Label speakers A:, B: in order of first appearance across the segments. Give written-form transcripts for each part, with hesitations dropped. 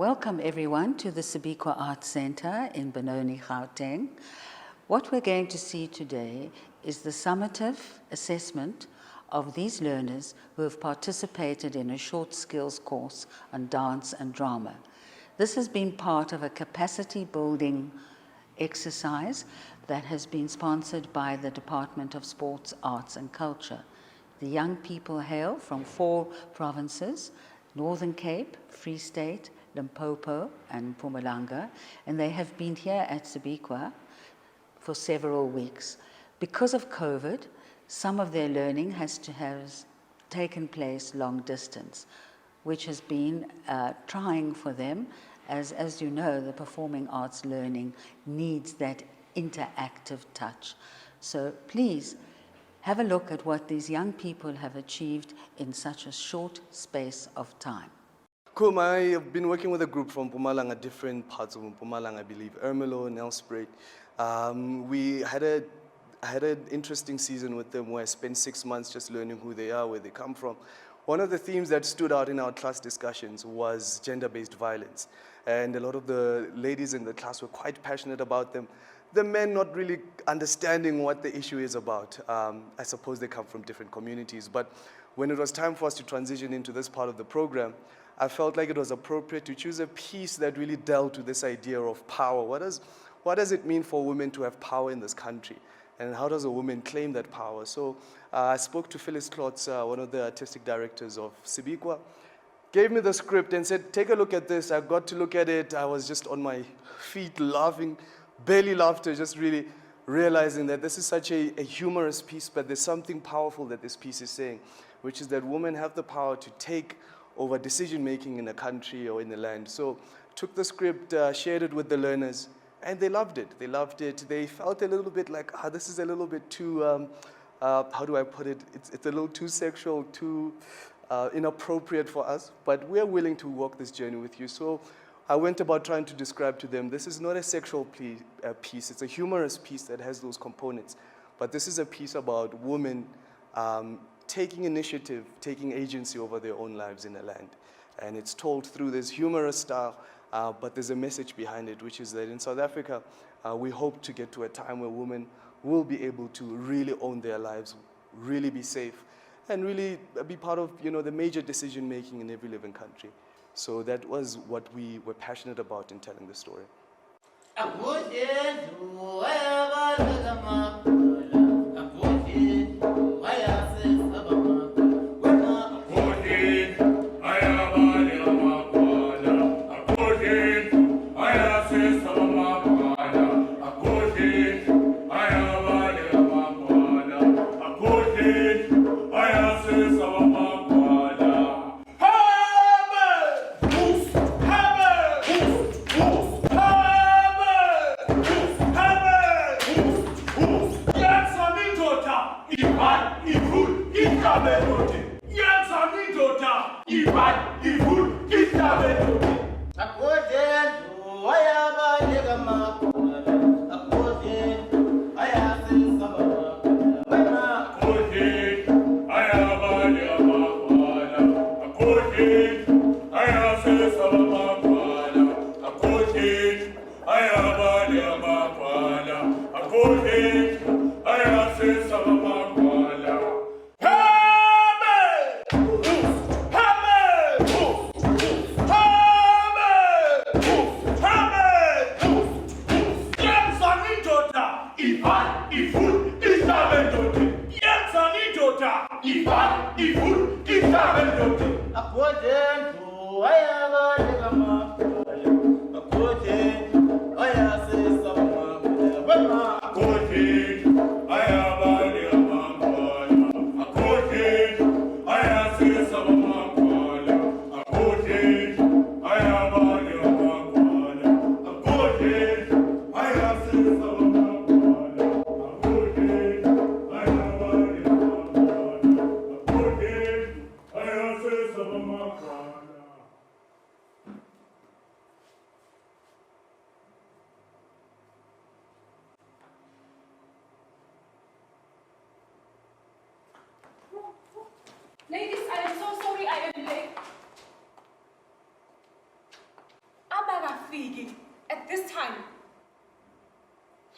A: Welcome everyone to the Sibikwa Arts Centre in Benoni, Gauteng. What we're going to see today is the summative assessment of these learners who have participated in a short skills course on dance and drama. This has been part of a capacity building exercise that has been sponsored by the Department of Sports, Arts and Culture. The young people hail from 4 provinces: Northern Cape, Free State, Limpopo and Mpumalanga, and they have been here at Sibikwa for several weeks. Because of COVID, some of their learning has taken place long distance, which has been trying for them, as you know, the performing arts learning needs that interactive touch. So please have a look at what these young people have achieved in such a short space of time.
B: Cool, I have been working with a group from Mpumalanga, different parts of Mpumalanga, I believe, Ermelo, Nelspruit. I had an interesting season with them where I spent 6 months just learning who they are, where they come from. One of the themes that stood out in our class discussions was gender-based violence. And a lot of the ladies in the class were quite passionate about them. The men not really understanding what the issue is about. I suppose they come from different communities. But when it was time for us to transition into this part of the program, I felt like it was appropriate to choose a piece that really dealt with this idea of power. What does it mean for women to have power in this country? And how does a woman claim that power? So I spoke to Phyllis Klotz, one of the artistic directors of Sibikwa, gave me the script and said, take a look at this. I got to look at it. I was just on my feet laughing, belly laughter, just really realizing that this is such a humorous piece, but there's something powerful that this piece is saying, which is that women have the power to take over decision-making in a country or in the land. So took the script, shared it with the learners, and they loved it. They loved it. They felt a little bit like, this is a little bit too, how do I put it? It's a little too sexual, too inappropriate for us, but we're willing to walk this journey with you. So I went about trying to describe to them, this is not a sexual piece. It's a humorous piece that has those components, but this is a piece about women taking initiative, taking agency over their own lives in the land. And it's told through this humorous style, but there's a message behind it, which is that in South Africa, we hope to get to a time where women will be able to really own their lives, really be safe, and really be part of, the major decision-making in every living country. So that was what we were passionate about in telling the story.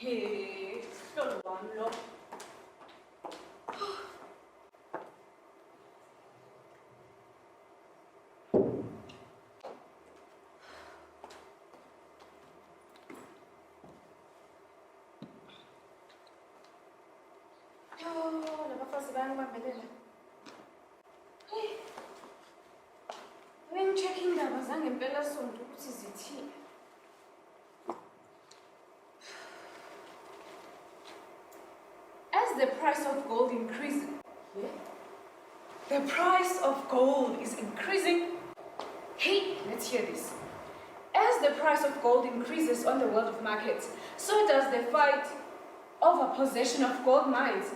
C: Hey, don't want lo.
D: When checking the bazang and Bella Son, what is it here? As the price of gold increases, the price of gold is increasing. Hey, let's hear this. As the price of gold increases on the world of markets, so does the fight over possession of gold mines.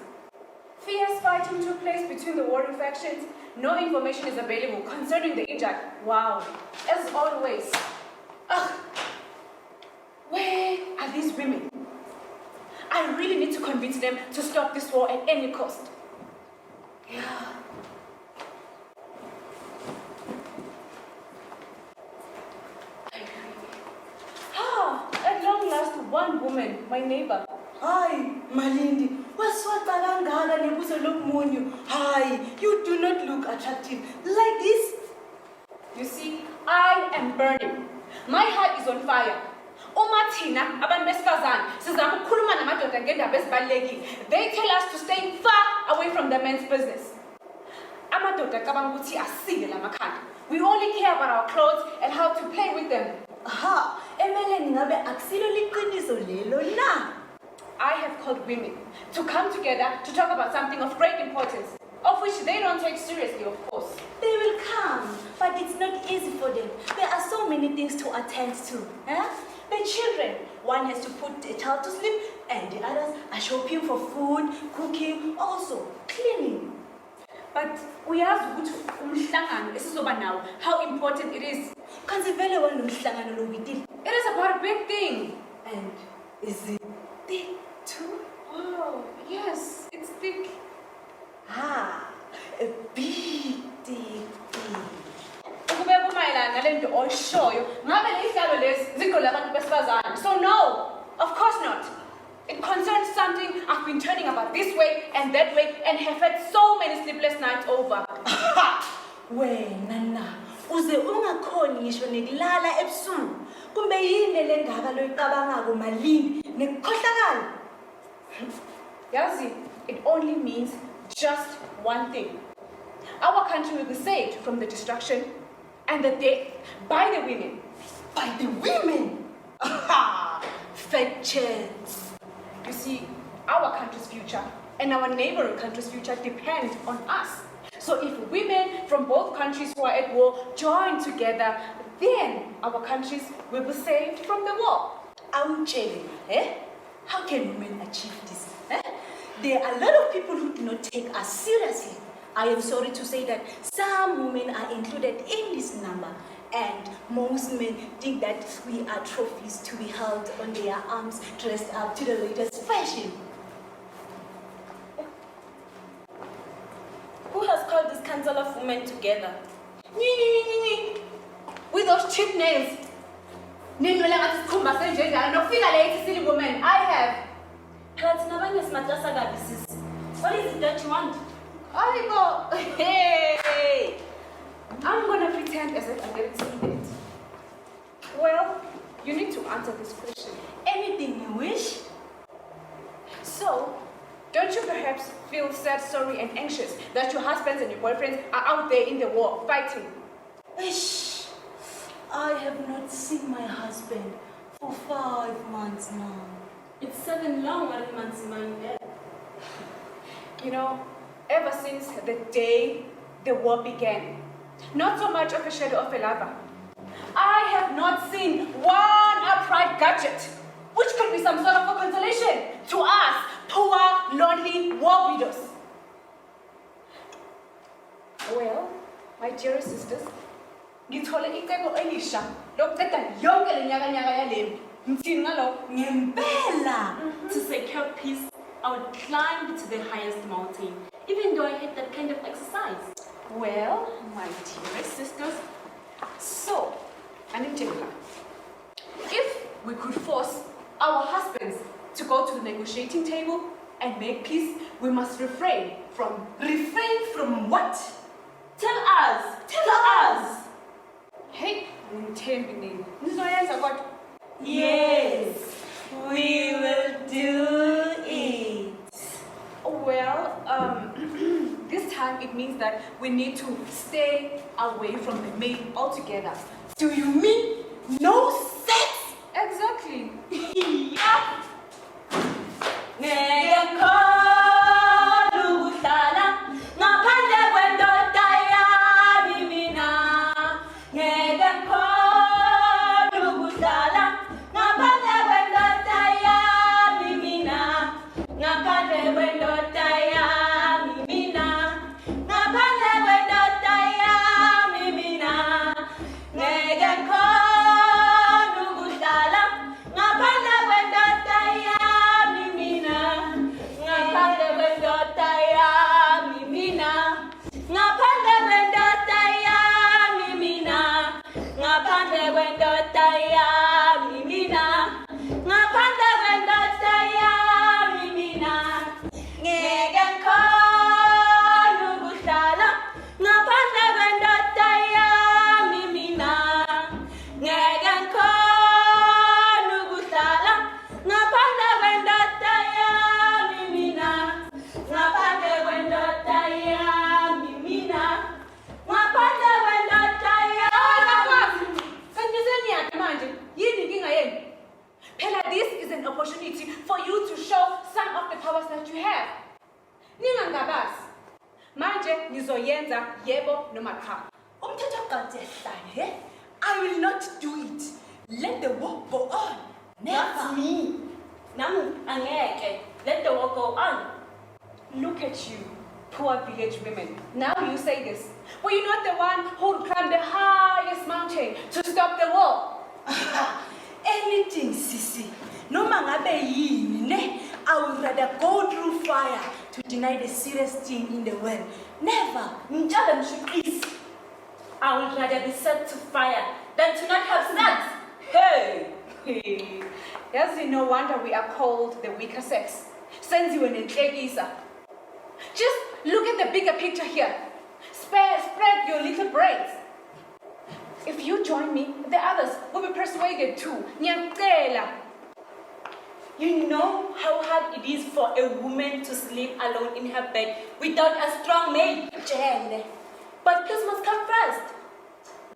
D: Fierce fighting took place between the warring factions. No information is available concerning the injured. Wow, as always. Ugh. Where are these women? I really need to convince them to stop this war at any cost. Yeah. At long last, one woman, my neighbor.
E: Hi, Malindi. Hi, you do not look attractive. Like this?
C: You see, I am burning. My heart is on fire. Umathina, abantu besifazane, sizama ukukhuluma namadoda ngendaba ezibalulekile. They tell us to stay far away from the men's business. Amadoda cabanga ukuthi asile lamakhanda. We only care about our clothes and how to play with them.
E: Aha, emeleni ngabe akusilo liqiniso lelo na.
C: I have called women to come together to talk about something of great importance, of which they don't take seriously, of course.
E: They will come, but it's not easy for them. There are so many things to attend to. The children, one has to put a child to sleep, and the others are shopping for food, cooking, also cleaning.
C: But we ask now how important it is. It is about a big thing.
E: And is it thick too?
C: Oh, yes, it's thick.
E: A big thing.
C: So no, of course not. It concerns something I've been turning about this way and that way and have had so many sleepless nights over.
E: Wena na uze ungakhoni ngisho nekulala ebusuku kumbe yini lendaba loyiqabangako Malindi nekukhohlakala.
C: Yazi, it only means just one thing. Our country will be saved from the destruction and the death by the women.
E: By the women? Aha! Fat chance.
C: You see, our country's future and our neighboring country's future depend on us. So if women from both countries who are at war join together, then our countries will be saved from the war.
E: I'm telling you, how can women achieve this? There are a lot of people who do not take us seriously. I am sorry to say that some women are included in this number, and most men think that we are trophies to be held on their arms, dressed up to the latest fashion.
D: Who has called this council of women together?
C: With those cheap names. Silly woman, I have.
D: What is it that you want?
C: Hey! I'm gonna pretend as if I didn't see it. Well, you need to answer this question.
E: Anything you wish?
C: So, don't you perhaps feel sad, sorry, and anxious that your husbands and your boyfriends are out there in the war, fighting?
E: Ish, I have not seen my husband for 5 months now.
D: It's 7 long months in my head.
C: You know, ever since the day the war began, not so much of a shadow of a lover, I have not seen one upright gadget, which could be some sort of a consolation to us, poor, lonely war widows. Well, my dearest sisters, ngithole icebo elisha lokuqeda yonke le nyakanyaka yaleli. Ngithini ngalo?
E: Ngempela.
D: To secure peace, I would climb to the highest mountain, even though I hate that kind of exercise.
C: Well, my dearest sisters, so, Anitela, if we could force our husbands to go to the negotiating table and make peace, we must refrain from...
E: Refrain from what? Tell us.
C: Hey, ngithembi nizoyenza kodwa.
E: Yes, we will do it.
C: Well, this time it means that we need to stay away from the mail altogether.
E: Do you mean no sex?
C: Exactly.
E: Yeah.
C: Opportunity for you to show some of the powers that you have. Ningangabazi. Manje nizoyenza yebo noma cha.
E: Umthetho kaNtsehla, I will not do it. Let the war go on. Never. Me. Namu angeke. Let the war go on.
C: Look at you, poor village women. Now you say this. Were you not the one who climbed the highest mountain to stop the war?
E: Anything, Sisi. No mangabe yini, ne? I would rather go through fire to deny the serious thing in the world. Never. Njalo mshukisi. I would rather be set to fire than to not have sex. Hey!
C: Yes, no wonder we are called the weaker sex. Sends you an intlekisa. Just look at the bigger picture here. Spread your little brains. If you join me, the others will be persuaded too. Nyangcela.
E: You know how hard it is for a woman to sleep alone in her bed without a strong male. Jane. But this must come first.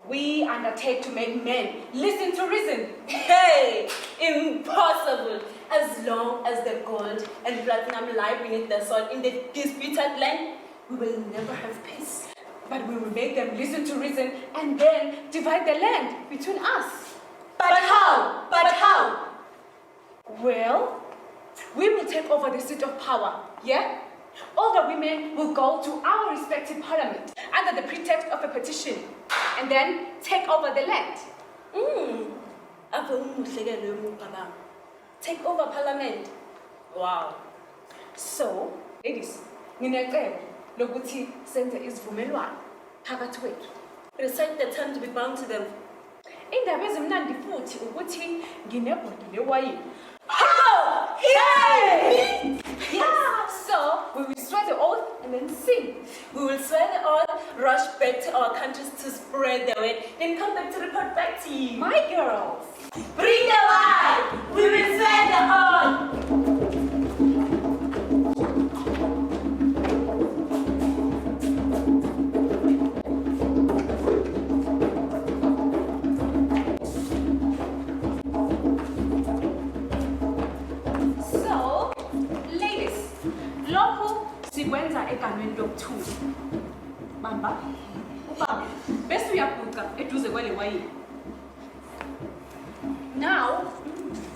C: We undertake to make men listen to reason.
E: Hey, impossible. As long as the gold and platinum lie beneath the soil in the disputed land, we will never have peace.
C: But we will make them listen to reason and then divide the land between us.
E: But how? But how?
C: Well, we will take over the seat of power, yeah? All the women will go to our respective parliament under the pretext of a petition and then take over the land.
E: Take over parliament. Wow.
C: So, ladies, nginecebo lokuthi senze isivumelwano phakathi kwethu.
E: Recite the term to be bound to them.
C: Indaba ezimnandi futhi ukuthi nginebhodi lewayini.
E: How? Yay!
C: Yeah. So, we will swear the oath and then sing.
E: We will swear the oath, rush back to our countries to spread the word, then come back to report back to you.
C: My girls.
E: Bring the wine! We will swear the oath!
C: So, ladies, lokhu sikwenza egameni lokuthula. Bamba, ubaba, bese uyaguqa eduze kwale wayini. Now,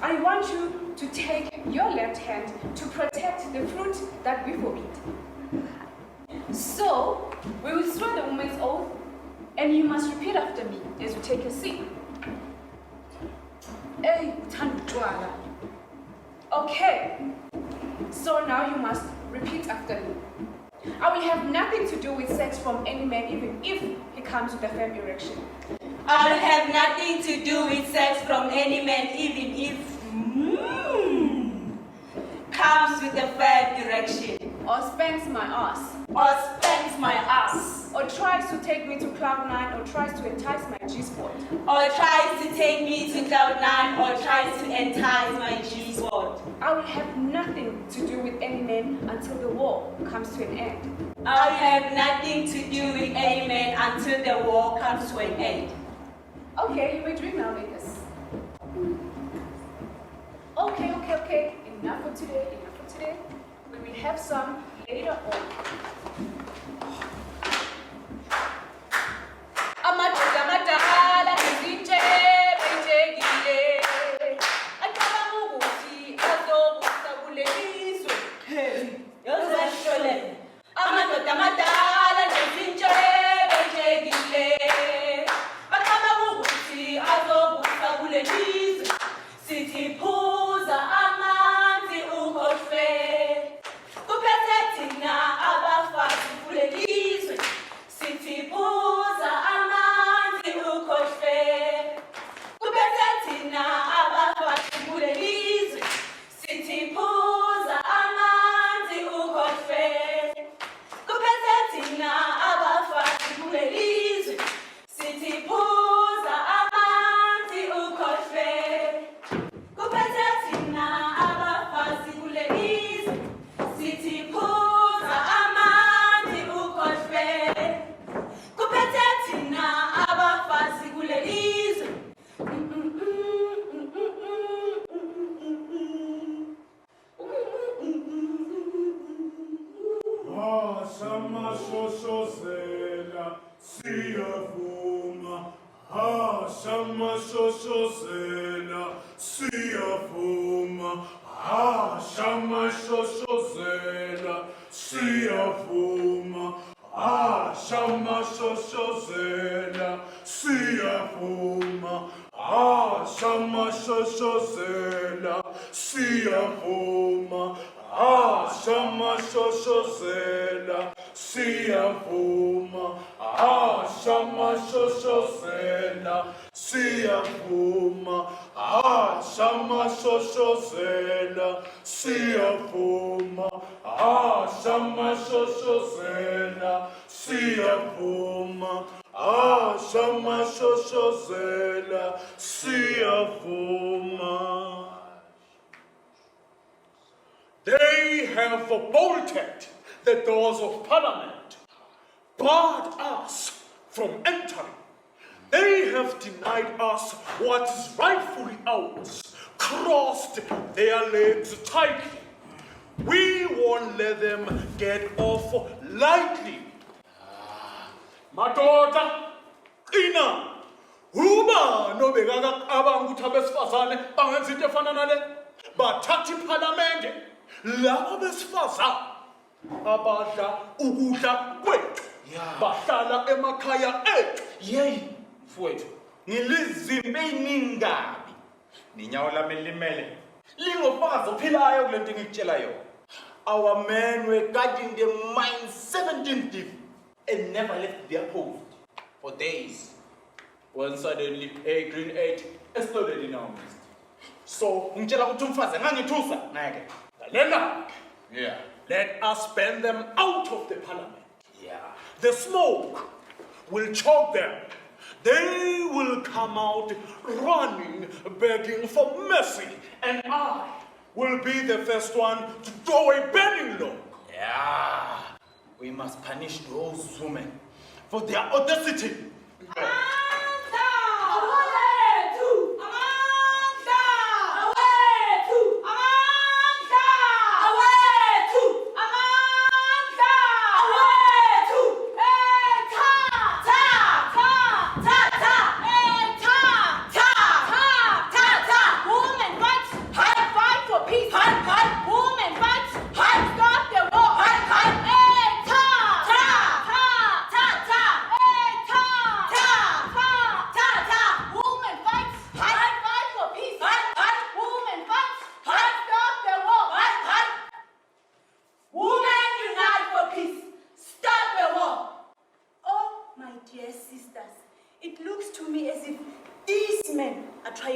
C: I want you to take your left hand to protect the fruit that we forbid. So, we will swear the woman's oath, and you must repeat after me as you take a seat. Hey, uthandwa. Okay, so now you must repeat after me. I will have nothing to do with sex from any man, even if he comes with a firm erection.
E: I'll have nothing to do with sex from any man, even if... direction,
C: or spanks my ass,
E: or spanks my ass,
C: or tries to take me to cloud 9, or tries to entice my G-spot,
E: or tries to take me to cloud 9, or tries to entice my G-spot.
C: I will have nothing to do with any men until the war comes to an end.
E: I have nothing to do with any man until the war comes to an end.
C: Okay, you may drink now, Lakers. Okay. Enough for today. We will have some later on. Amadoda amadala nezintshe beyijekile. Acabanga ukuthi azobusa kulelizwe.
E: Yozashole. Amadoda amadala nezintshe beyijekile. Acabanga ukuthi azobusa kulelizwe. Sithi phuza amanzi ukhohlwe. Kuphethe thina abafazi kulelizwe. Sithi phuza amanzi ukhohlwe. Kuphethe thina abafazi kulelizwe. Sithi phuza amanzi ukhohlwe. Kuphethe thina abafazi kulelizwe. Sithi phuza amanzi ukhohlwe. Kuphethe thina abafazi kulelizwe. Sithi phuza amanzi ukhohlwe. Kuphethe thina abafazi kulelizwe.
F: Shamashoshozela siyavuma. Shamashoshozela siyavuma. Shamashoshozela siyavuma. Shamashoshozela siyavuma. Shamashoshozela siyavuma. Shamashoshozela siyavuma. Shamashoshozela siyavuma. Shamashoshozela siyavuma. Shamashoshozela siyavuma. Shamashoshozela siyavuma. They have bolted the doors of Parliament, barred us from entering. They have denied us what is rightfully ours, crossed their legs tightly. We won't let them get off lightly. Madoda, Ina, Uba no begaka abantu abesifazane bangenza into efana nale. Bathatha iParliament. Laba besifazane abadla ukudla kwethu bahlala emakhaya ethu.
G: Yey, mfowethu, ngilizimbe iningabi. Ninyawo lami limele. Lingofakazi ophilayo kule nto ngikutshela yona. Our men were guarding the mine 17 deep and never left their post for days. When suddenly a grenade exploded in our midst. So, ngitshela ukuthi umfazi ngangithusa nake.
F: Lena,
G: Yeah.
F: let us ban them out of the Parliament.
G: Yeah.
F: The smoke will choke them. They will come out running, begging for mercy, and I will be the first one to throw a burning log.
G: Yeah. We must punish those women for their audacity.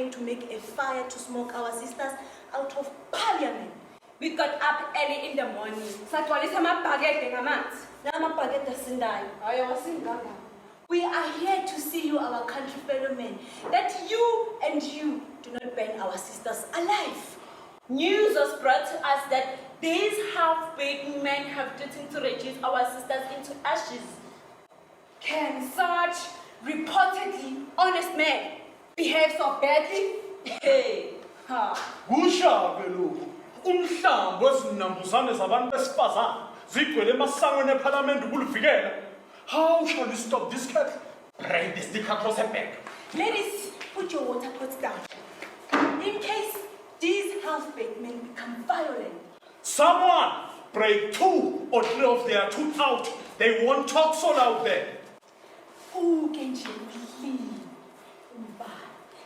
E: to make a fire to smoke our sisters out of Parliament.
C: We got up early in the morning. Sagcwalisa amabhakede ngamanzi.
E: Namabhakede asindayo.
C: Hayi wasinganga.
E: We are here to see you, our country fellow men, that you and you do not burn our sisters alive. News was brought to us that these half-baked men have threatened to reduce our sisters into ashes.
C: Can such reportedly honest men behave so badly?
E: Hey,
C: Ha.
F: Kusha ke lokhu. Umhlambo wezinambuzane zabantu besifazane zigcwele emasangweni eParliament ukuluvikela. How shall we stop this cat? Braid the stick across her back.
E: ladies, put your water pots down. In case these half-baked men become violent.
F: Someone break 2 or 3 of their tooth out. They won't talk so loud there.
E: Who can you believe?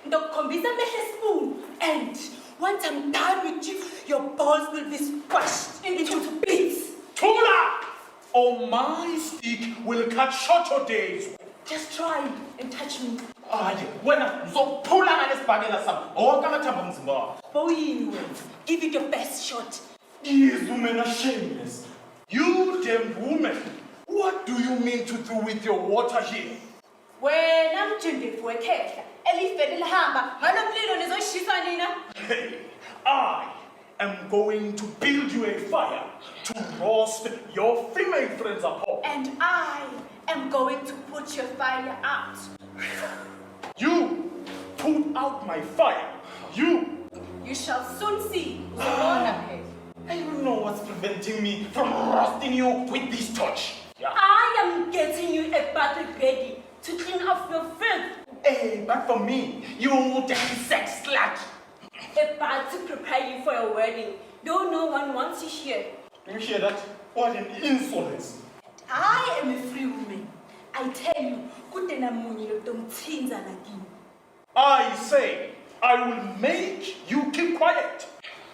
E: Ndokukhombisa mehle spoon, and once I'm done with you, your balls will be squashed into bits.
F: Tula! Or my stick will cut short your days.
E: Just try and touch me.
G: Hayi, wena uzophula ngalesibhakela sami. Wonke amathambo omzimba wakho.
E: Boy, give it your best shot.
F: These women are shameless. You damned woman. What do you mean to do with your water here?
C: Wena mjindefu wekhehla elifeni lihamba ngalo mlilo nizoshisa nina.
F: Hey, I am going to build you a fire to roast your female friends upon.
C: And I am going to put your fire out.
F: You put out my fire. You.
C: You shall soon see. Uzobona phela.
G: I don't know what's preventing me from roasting you with this torch. Yeah.
E: I am getting you a bucket ready to clean off your filth.
G: Hey, but for me, you dirty sex slut.
E: A bath to prepare you for your wedding. Though no one wants you here.
F: Do you hear that? What an insolence.
E: I am a free woman. I tell you, kutena munye lotomthinza nakini.
F: I say, I will make you keep quiet.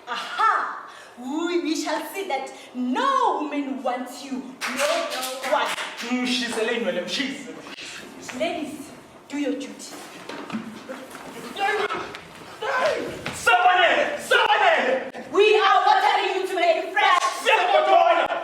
E: Aha! We shall see that no woman wants you. No one.
F: She's a lame, madam. She's.
E: Ladies, do your duty.
F: Someone!
E: We are watering you to make it fresh.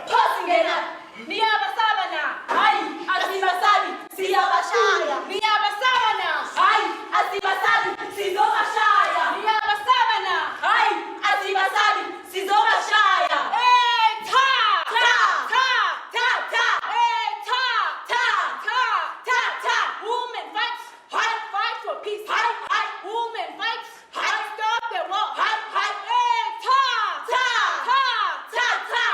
E: Passing it up.
C: Niyabasaba na.
E: Ay, asibasabi, siyabashaya.
C: Niyabasaba na.
E: Ay, asibasabi, sizobashaya.
C: Niyabasaba na.
E: Ay, asibasabi, sizobashaya.
C: Eh, ta.
E: Ta,
C: Ta.
E: ta, ta.
C: Eh, ta.
E: Ta,
C: Ta.
E: ta, ta.
C: Women fight.
E: Hi.
C: Fight for peace.
E: Hi, hi.
C: Women fight.
E: Hi.
C: Stop the war.
E: Hi, hi.
C: Eh, ta.
E: Ta,
C: Ta.
E: ta, ta.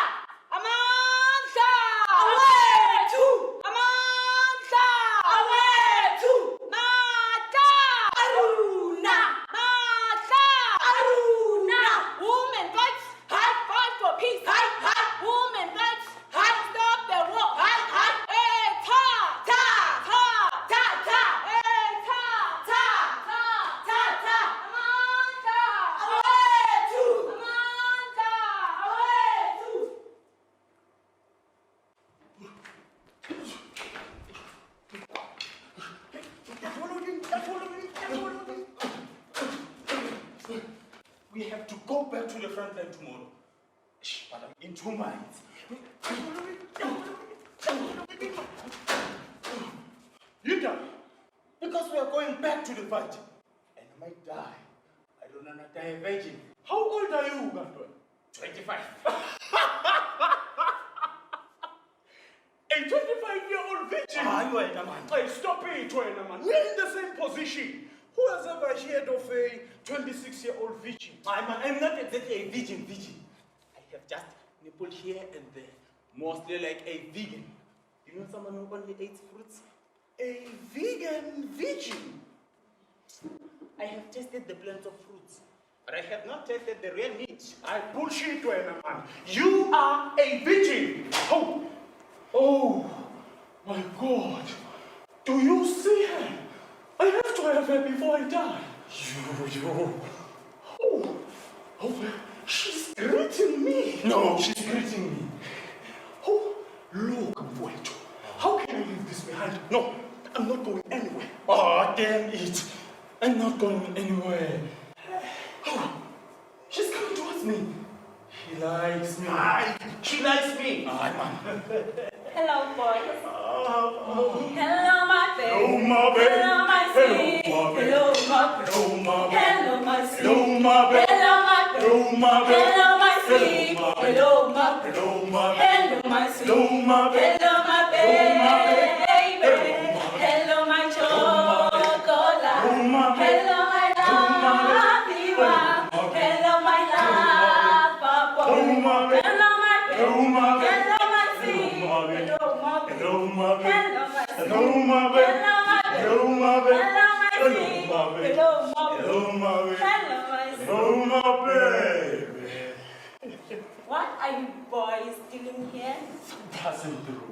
C: Amandla.
E: Away to,
C: Amandla.
E: away to.
C: Matla.
E: Aruna,
C: Matla.
E: Aruna.
C: Women fight.
E: Hi.
C: Fight for peace.
E: Hi, hi.
C: Women fight.
E: Hi.
C: Stop the war.
E: Hi, hi.
C: Eh, ta.
E: Ta,
C: Ta.
E: ta, ta.
C: Eh, ta.
E: Ta,
C: Ta.
E: ta, ta.
C: Amandla.
E: Away to,
C: Amandla.
E: away to.
G: We have to go back to the front line tomorrow. Shh, but I'm in 2 minds.
F: You die.
G: Because we are going back to the fight. And I might die. I don't want to die a virgin.
F: How old are you, Gandwa?
G: 25.
F: A 25-year-old virgin.
G: You are a man.
F: Hey, stop it, Wena, man. We're in the same position. Who has ever heard of a 26-year-old virgin?
G: I'm not exactly a virgin. I have just nipple here and there. Mostly like a vegan. You know someone who only eats fruits?
F: A vegan virgin?
G: I have tasted the blends of fruits, but I have not tasted the real meat.
F: I bullshit, Wena, man. You are a virgin. Oh, my God. Do you see her? I have to have her before I die. You. Oh, she's greeting me.
G: No, she's greeting me.
F: Oh, look, Mfowethu. How can I leave this behind? No, I'm not going anywhere.
G: Oh, damn it. I'm not going anywhere.
F: Oh, she's coming towards me.
G: He likes me. She likes me.
C: Hello, boys. Hello, my babe.
F: Hello, my babe.
C: Hello, my sweet.
F: Hello, my babe.
C: Hello, my
F: Hello, my babe.
C: Hello, my sweet.
F: Hello, my babe.
C: Hello, my babe.
F: Hello, my babe.
C: Hello, my sweet.
F: Hello, my babe.
C: Hello, my babe.
F: Hello, my babe.
C: Hello, my sweet.
F: Hello, my babe.
C: Hello, my baby. Hello, my chocolate.
F: Hello, my babe.
C: Hello, my love. Hello, my love, Papa.
F: Hello, my babe.
C: Hello, my baby.
F: Hello, my babe.
C: Hello, my sweet.
F: Hello, my babe.
C: Hello, my baby.
F: Hello, my babe.
C: Hello, my sweet.
F: Hello, my babe.
C: Hello, my baby.
F: Hello, my babe.
C: Hello, my
F: Hello,
C: sweet.
F: my babe.
C: Hello, my baby.
F: Hello, my babe.
C: Hello, my sweet.
F: Hello, my baby.
C: What are you boys doing here?
F: Passing through.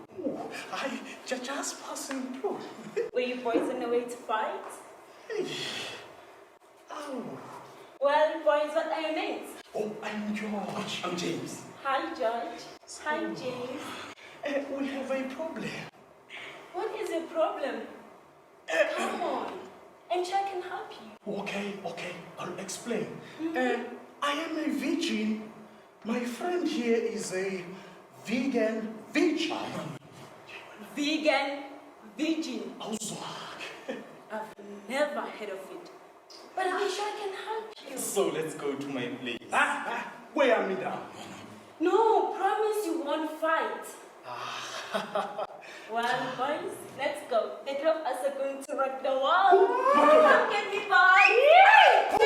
F: I just passing through.
C: Were you boys on the way to fight?
F: Oh.
C: Well, boys, what are your names?
F: Oh, I'm George.
G: I'm James.
C: Hi, George. Hi, James.
F: We have a problem.
C: What is your problem? Come on. And I can help you.
F: Okay, I'll explain. I am a virgin. My friend here is a vegan virgin.
C: Vegan, virgin.
F: Auswag.
C: I've never heard of it. But I'm sure I can help you.
G: So let's go to my place.
F: Wear me down.
C: No, promise you won't fight. Well, boys, let's go. The three of us are going to rock the world. Come get me, boys.